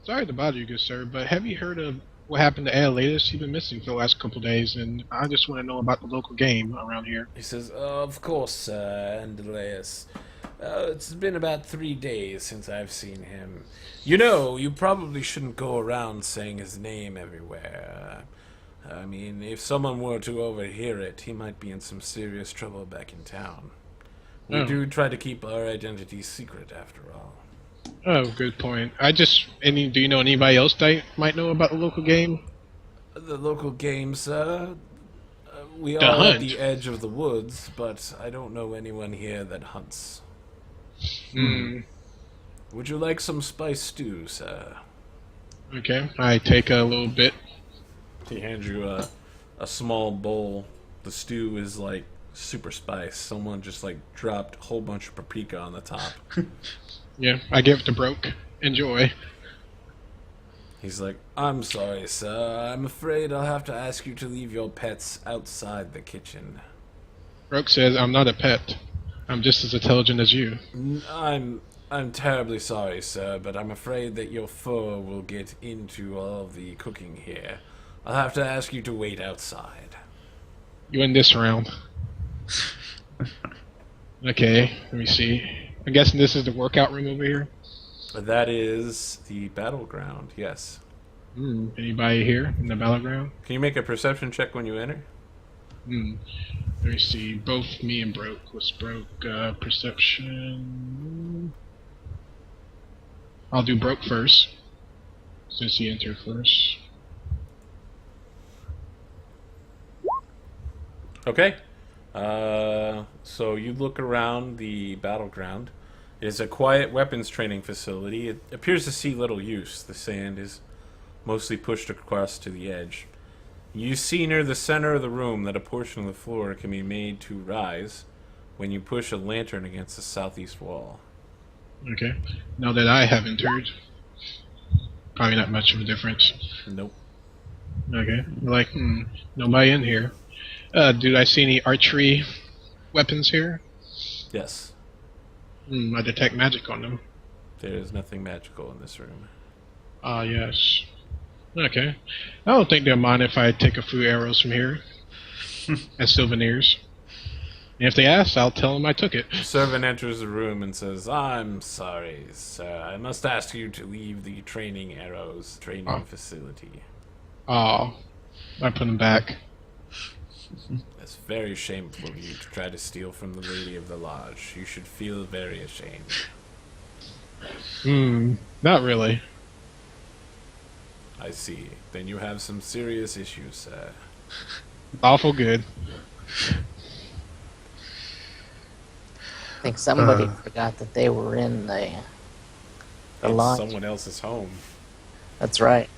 Sorry to bother you, good sir, but have you heard of what happened to Aeolitus. She's been missing for the last couple days, and I just want to know about the local game around here. He says, of course, Andreas. It's been about 3 days since I've seen him. You know, you probably shouldn't go around saying his name everywhere. I mean, if someone were to overhear it, he might be in some serious trouble back in town. We do try to keep our identities secret, after all. Oh, good point. Do you know anybody else that might know about the local game? The local game, sir? We The are at hunt. the edge of the woods, but I don't know anyone here that hunts. Hmm. Would you like some spice stew, sir? Okay, I take a little bit. He hands you a small bowl. The stew is like super spice. Someone just like dropped a whole bunch of paprika on the top. Yeah, I give it to Broke. Enjoy. He's like, I'm sorry, sir. I'm afraid I'll have to ask you to leave your pets outside the kitchen. Broke says, I'm not a pet. I'm just as intelligent as you. I'm terribly sorry, sir, but I'm afraid that your fur will get into all of the cooking here. I'll have to ask you to wait outside. You win this round. Okay, let me see. I'm guessing this is the workout room over here? That is the battleground, yes. Anybody here in the battleground? Can you make a perception check when you enter? Let me see. Both me and Broke. What's Broke? Perception. I'll do Broke first, since he entered first. Okay. So you look around the battleground. It is a quiet weapons training facility. It appears to see little use. The sand is mostly pushed across to the edge. You see near the center of the room that a portion of the floor can be made to rise when you push a lantern against the southeast wall. Okay. Now that I have entered, probably not much of a difference. Nope. Okay. Like, nobody in here. Did I see any archery weapons here? Yes. I detect magic on them. There is nothing magical in this room. Ah, yes. Okay. I don't think they'll mind if I take a few arrows from here as souvenirs. And if they ask, I'll tell them I took it. The servant enters the room and says, I'm sorry, sir. I must ask you to leave the training arrows training facility. Oh, I put them back. It's very shameful of you to try to steal from the lady of the lodge. You should feel very ashamed. Not really. I see. Then you have some serious issues, sir. Awful good. I think somebody forgot that they were in the It's lodge. someone else's home. That's right.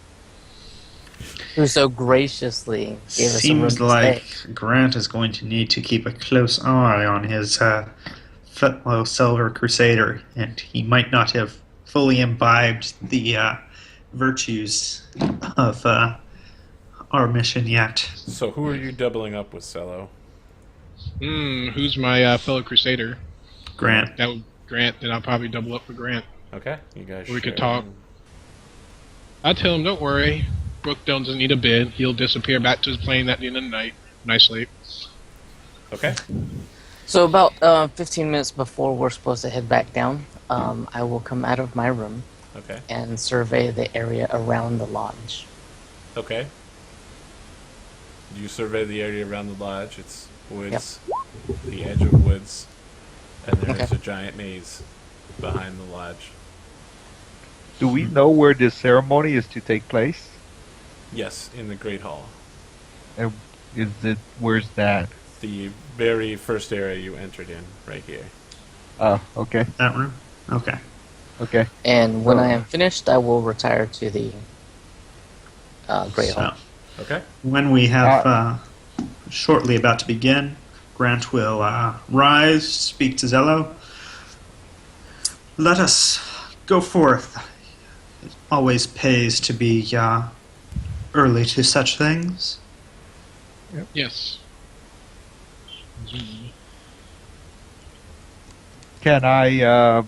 Who so graciously gave us a room Seems to like stay. Grant is going to need to keep a close eye on his fellow Silver Crusader, and he might not have fully imbibed the virtues of our mission yet. So who are you doubling up with, Cello? Who's my fellow crusader? Grant. That would Grant. Then I'll probably double up with Grant. Okay, you guys We could share. talk. I tell him, don't worry. Brook doesn't need a bid. He'll disappear back to his plane at the end of the night. Nice sleep. Okay. So about 15 minutes before we're supposed to head back down, I will come out of my room Okay. and survey the area around the lodge. Okay. You survey the area around the lodge. It's woods, the edge of woods, and there's Okay. a giant maze behind the lodge. Do we know where this ceremony is to take place? Yes, in the Great Hall. And where's that? The very first area you entered in, right here. Oh, okay. That room? Okay. Okay. And when I am finished, I will retire to the Great Hall. So, Okay. when we have shortly about to begin, Grant will rise, speak to Zello. Let us go forth. It always pays to be early to such things. Yes. Can I,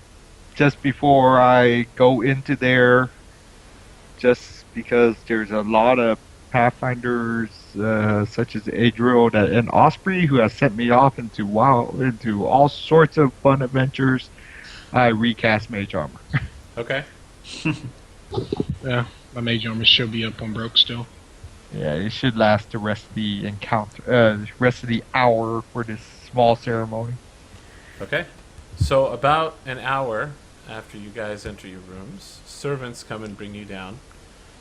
just before I go into there, just because there's a lot of Pathfinders such as Adriel and Osprey who have sent me off into all sorts of fun adventures. I recast Mage Armor. Okay. Yeah, my mage armor should be up on broke still. Yeah, it should last the rest of the rest of the hour for this small ceremony. Okay. So about an hour after you guys enter your rooms, servants come and bring you down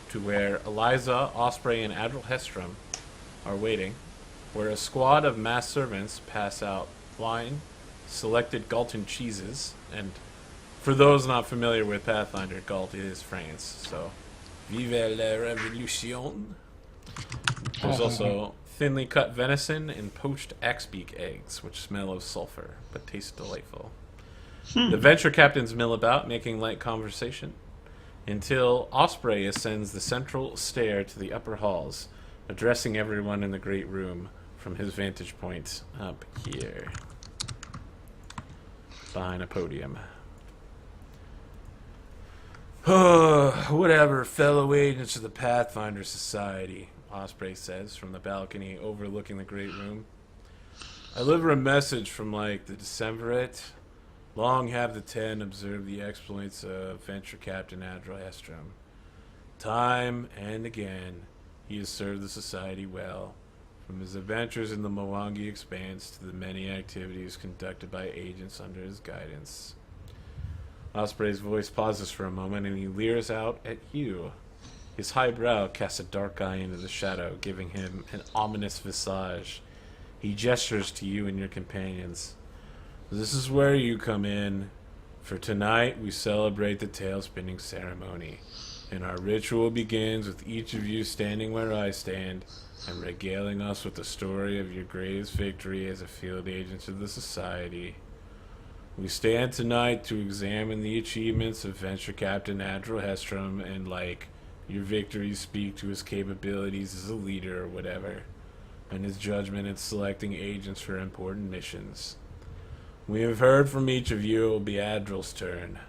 to where Eliza, Osprey, and Admiral Hestrom are waiting, where a squad of masked servants pass out wine, selected Galton cheeses, and for those not familiar with Pathfinder, Galt is France, so vive la revolution. There's also thinly cut venison and poached axbeak eggs, which smell of sulfur, but taste delightful. The venture captains mill about, making light conversation, until Osprey ascends the central stair to the upper halls, addressing everyone in the great room from his vantage point up here, behind a podium. Whatever, fellow agents of the Pathfinder Society, Osprey says from the balcony overlooking the great room. I deliver a message from, the Decemvirate. Long have the 10 observed the exploits of Venture Captain Admiral Hestrom. Time and again, he has served the Society well, from his adventures in the Mwangi Expanse to the many activities conducted by agents under his guidance. Osprey's voice pauses for a moment, and he leers out at you. His high brow casts a dark eye into the shadow, giving him an ominous visage. He gestures to you and your companions. This is where you come in. For tonight, we celebrate the tail-spinning ceremony, and our ritual begins with each of you standing where I stand and regaling us with the story of your greatest victory as a field agent of the Society. We stand tonight to examine the achievements of Venture Captain Admiral Hestrom and, your victories speak to his capabilities as a leader or whatever, and his judgment in selecting agents for important missions. We have heard from each of you. It will be Admiral's turn.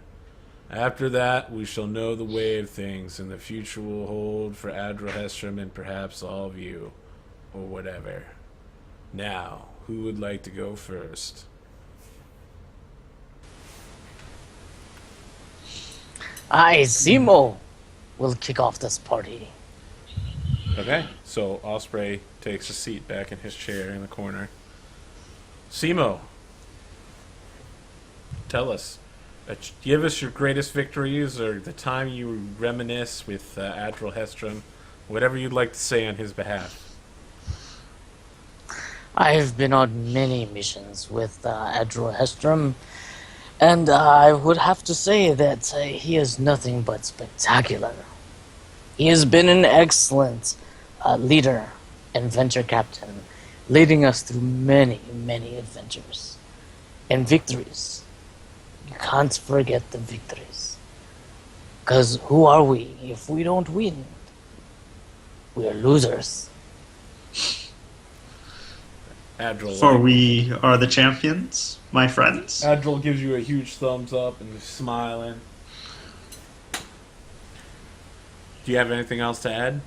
After that, we shall know the way of things, and the future will hold for Admiral Hestrom and perhaps all of you, or whatever. Now, who would like to go first? Zemo will kick off this party. Okay, so Osprey takes a seat back in his chair in the corner. Simo, tell us. Give us your greatest victories or the time you reminisce with Admiral Hestrom, whatever you'd like to say on his behalf. I've been on many missions with Admiral Hestrom, and I would have to say that he is nothing but spectacular. He has been an excellent leader and venture captain, leading us through many, many adventures and victories. You can't forget the victories. Because who are we if we don't win? We are losers. Admiral, For we are the champions, my friends. Admiral gives you a huge thumbs up and is smiling. Do you have anything else to add?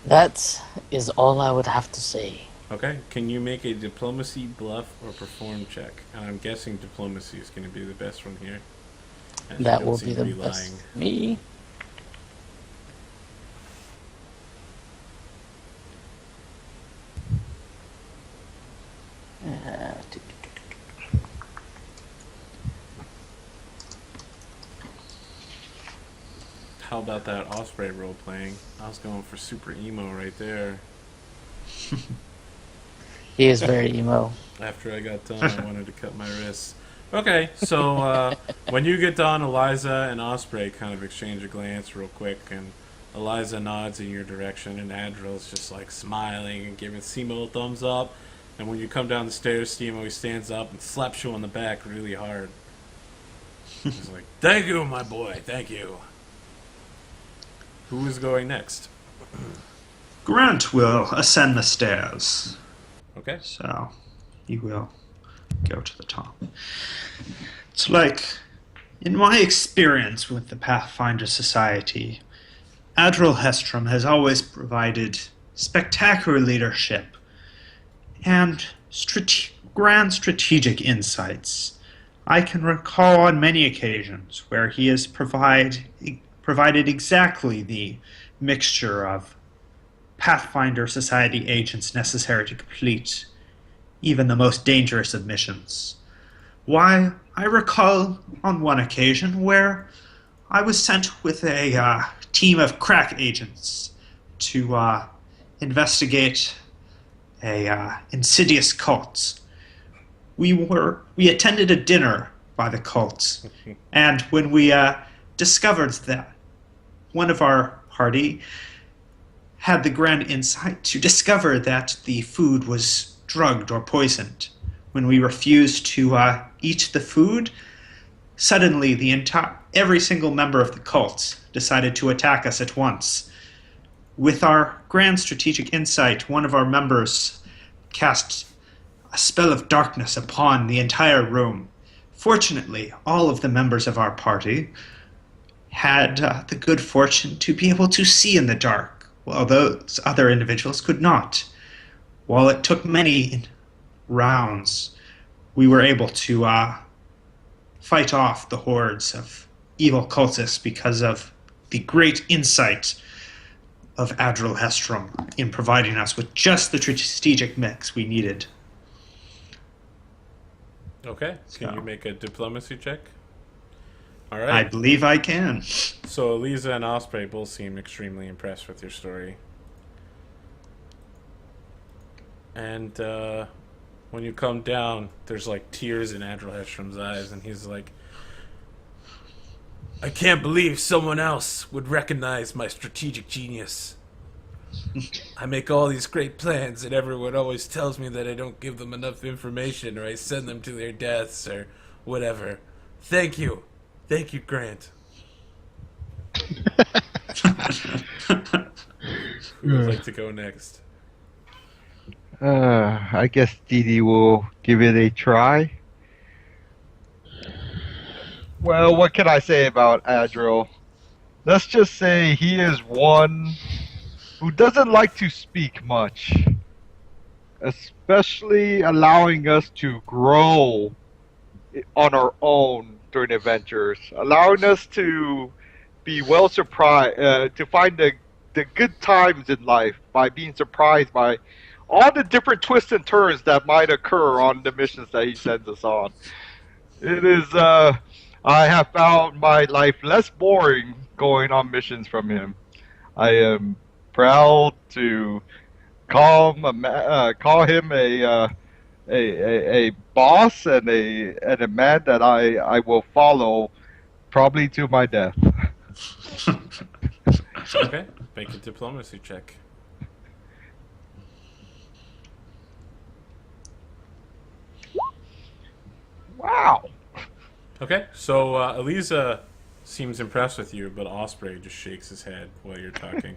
That is all I would have to say. Okay. Can you make a diplomacy, bluff, or perform check? And I'm guessing diplomacy is going to be the best one here. as you That don't will seem be to the lying. best. Me? Uh, How about that Osprey role playing? I was going for super emo right there. He is very emo. After I got done, I wanted to cut my wrists. Okay, so when you get done, Eliza and Osprey kind of exchange a glance real quick, and Eliza nods in your direction, and Adril's just like smiling and giving Simo a thumbs up. And when you come down the stairs, Simo stands up and slaps you on the back really hard. He's like, "Thank you, my boy, thank you." Who is going next? Grant will ascend the stairs. Okay. So, you will go to the top. It's like, in my experience with the Pathfinder Society, Admiral Hestrom has always provided spectacular leadership and grand strategic insights. I can recall on many occasions where he has provided exactly the mixture of Pathfinder Society agents necessary to complete even the most dangerous of missions. Why, I recall on one occasion where I was sent with a team of crack agents to investigate a insidious cult. We attended a dinner by the cult, and when we discovered that one of our party had the grand insight to discover that the food was drugged or poisoned. When we refused to eat the food, suddenly every single member of the cult decided to attack us at once. With our grand strategic insight, one of our members cast a spell of darkness upon the entire room. Fortunately, all of the members of our party had the good fortune to be able to see in the dark, while those other individuals could not. While it took many rounds, we were able to fight off the hordes of evil cultists because of the great insight of Admiral Hestrom in providing us with just the strategic mix we needed. Okay. Can you make a diplomacy check? All I right. believe I can. So Eliza and Osprey both seem extremely impressed with your story. And when you come down, there's like tears in Admiral Hestrom's eyes, and he's like, I can't believe someone else would recognize my strategic genius. I make all these great plans, and everyone always tells me that I don't give them enough information, or I send them to their deaths, or whatever. Thank you. Thank you, Grant. Who would like to go next? I guess Dee Dee will give it a try. Well, what can I say about Adriel? Let's just say he is one who doesn't like to speak much, especially allowing us to grow on our own during adventures, allowing us to be well surprised, to find the good times in life by being surprised by all the different twists and turns that might occur on the missions that he sends us on. It is, I have found my life less boring going on missions from him. I am proud to call him a boss and a man that I will follow probably to my death. Okay, make a diplomacy check. Wow. Okay, so Eliza seems impressed with you, but Osprey just shakes his head while you're talking.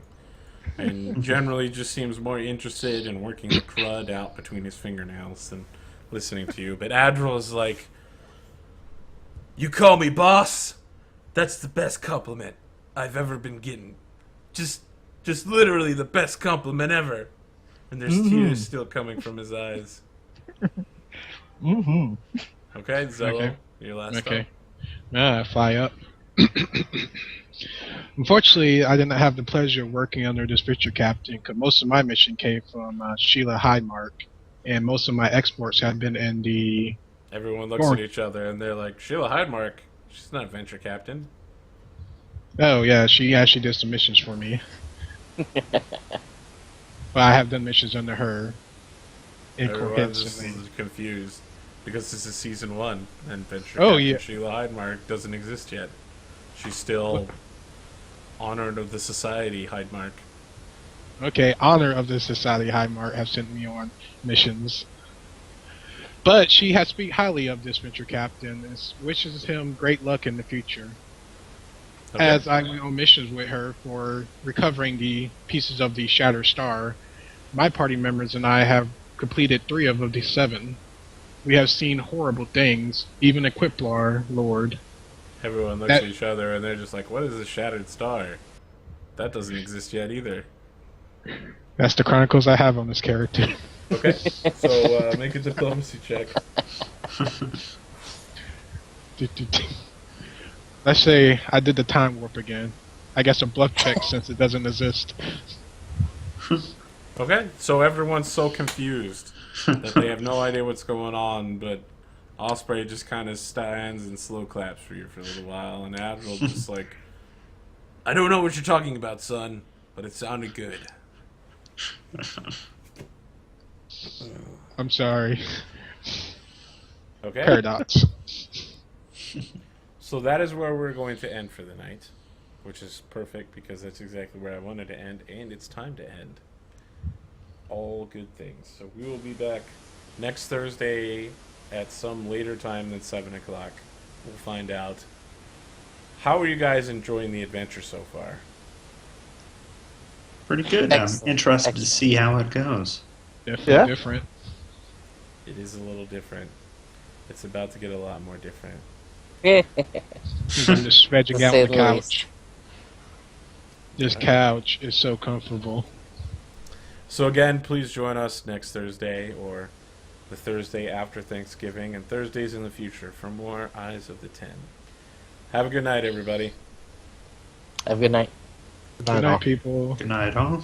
And generally just seems more interested in working the crud out between his fingernails than listening to you. But Admiral is like, you call me boss? That's the best compliment I've ever been getting. Just literally the best compliment ever. And there's tears still coming from his eyes. Mm-hmm. Okay, Zello, Okay. your last Okay. thought. Fly up. Unfortunately, I didn't have the pleasure of working under this Victor Captain because most of my mission came from Sheila Highmark, and most of my exports have been in the. Everyone looks at each other and they're like, Sheila Highmark, she's not venture captain. Oh yeah, she actually did some missions for me. But I have done missions under her. Everyone's just confused because this is season 1 and venture Oh, captain yeah. Sheila Highmark doesn't exist yet. She's still honored of the society, Highmark. Okay, Honor of the Society Highmark have sent me on missions. But she has speak highly of this venture captain and wishes him great luck in the future. Okay. As I went on missions with her for recovering the pieces of the Shattered Star, my party members and I have completed 3 of the 7. We have seen horrible things, even a Quiplar Lord. Everyone looks at each other and they're just like, what is a shattered star? That doesn't exist yet either. That's the chronicles I have on this character. Okay, so make a diplomacy check. Let's say I did the time warp again. I guess a bluff check since it doesn't exist. Okay, so everyone's so confused that they have no idea what's going on, but Osprey just kind of stands and slow claps for you for a little while, and Admiral just like, I don't know what you're talking about, son, but it sounded good. I'm sorry. Okay? Paradox. So that is where we're going to end for the night, which is perfect because that's exactly where I wanted to end, and it's time to end. All good things. So we will be back next Thursday at some later time than 7 o'clock. We'll find out. How are you guys enjoying the adventure so far? Pretty good. I'm Excellent. interested to see how it goes. Definitely Yeah. different. It is a little different. It's about to get a lot more different. I'm just stretching To out say on the the couch. least. This couch is so comfortable. So again, please join us next Thursday or the Thursday after Thanksgiving and Thursdays in the future for more Eyes of the Ten. Have a good night, everybody. Have a good night. Good night, people. Good night, all.